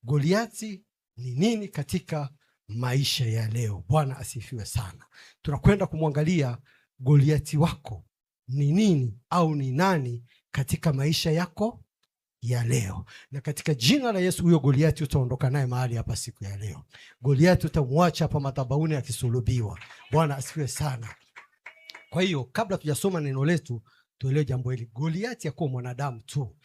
Goliati ni nini katika maisha ya leo? Bwana asifiwe sana. Tunakwenda kumwangalia Goliati wako ni nini au ni nani katika maisha yako ya leo. Na katika jina la Yesu, huyo Goliati utaondoka naye mahali hapa siku ya leo. Goliati utamwacha hapa madhabahuni akisulubiwa. Bwana asifiwe sana. Kwa hiyo kabla tujasoma neno letu, tuelewe jambo hili. Goliati hakuwa mwanadamu tu.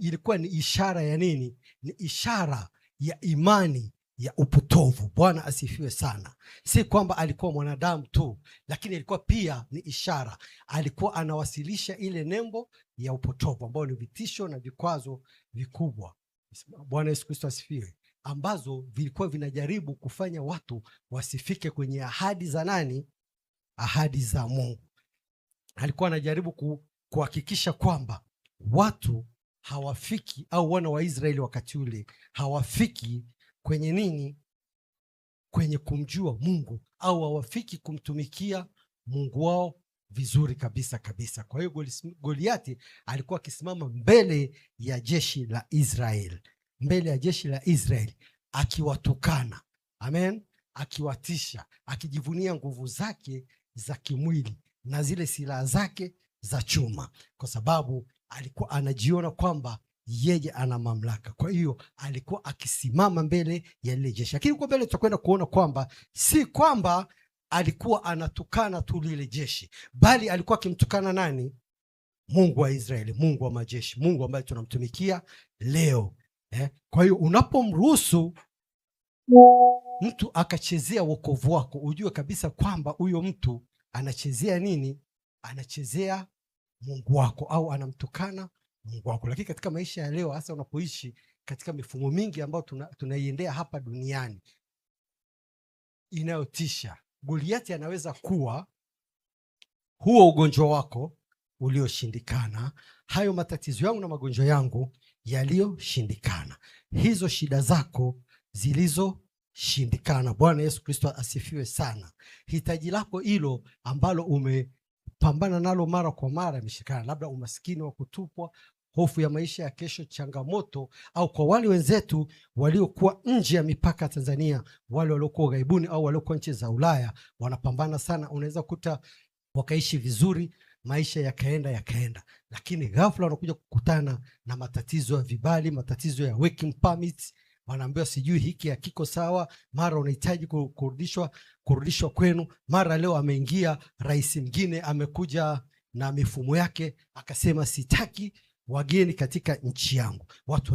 Ilikuwa ni ishara ya nini? Ni ishara ya imani ya upotovu. Bwana asifiwe sana. Si kwamba alikuwa mwanadamu tu, lakini ilikuwa pia ni ishara. Alikuwa anawasilisha ile nembo ya upotovu ambao ni vitisho na vikwazo vikubwa. Bwana Yesu Kristo asifiwe. Ambazo vilikuwa vinajaribu kufanya watu wasifike kwenye ahadi za nani? Ahadi za Mungu. Alikuwa anajaribu kuhakikisha kwamba watu hawafiki, au wana wa Israeli wakati ule hawafiki kwenye nini? Kwenye kumjua Mungu, au hawafiki kumtumikia Mungu wao vizuri kabisa kabisa. Kwa hiyo Goliati alikuwa akisimama mbele ya jeshi la Israeli, mbele ya jeshi la Israeli akiwatukana, amen, akiwatisha, akijivunia nguvu zake za kimwili na zile silaha zake za chuma, kwa sababu alikuwa anajiona kwamba yeye ana mamlaka. Kwa hiyo alikuwa akisimama mbele ya lile jeshi. Lakini kwa mbele tutakwenda kuona kwamba si kwamba alikuwa anatukana tu lile jeshi, bali alikuwa akimtukana nani? Mungu wa Israeli, Mungu wa majeshi, Mungu ambaye tunamtumikia leo. Kwa hiyo unapomruhusu mtu akachezea wokovu wako, ujue kabisa kwamba huyo mtu anachezea nini? Anachezea Mungu wako, au anamtukana Mungu wako. Lakini katika maisha ya leo, hasa unapoishi katika mifumo mingi ambayo tunaiendea hapa duniani inayotisha, Goliati anaweza kuwa huo ugonjwa wako ulioshindikana, hayo matatizo yangu na magonjwa yangu yaliyoshindikana, hizo shida zako zilizoshindikana. Bwana Yesu Kristo asifiwe sana. Hitaji lako hilo ambalo umepambana nalo mara kwa mara imeshindikana, labda umaskini wa kutupwa, hofu ya maisha ya kesho, changamoto, au kwa wale wenzetu waliokuwa nje ya mipaka Tanzania, wale waliokuwa ughaibuni au waliokuwa nchi za Ulaya, wanapambana sana. Unaweza kukuta wakaishi vizuri, maisha yakaenda, lakini ghafla wanakuja kukutana na matatizo ya vibali, matatizo ya working permits, wanaambiwa sijui hiki hakiko sawa, mara unahitaji kurudishwa kwenu, mara leo ameingia rais mwingine, amekuja na mifumo yake, akasema sitaki wageni katika nchi yangu. Watu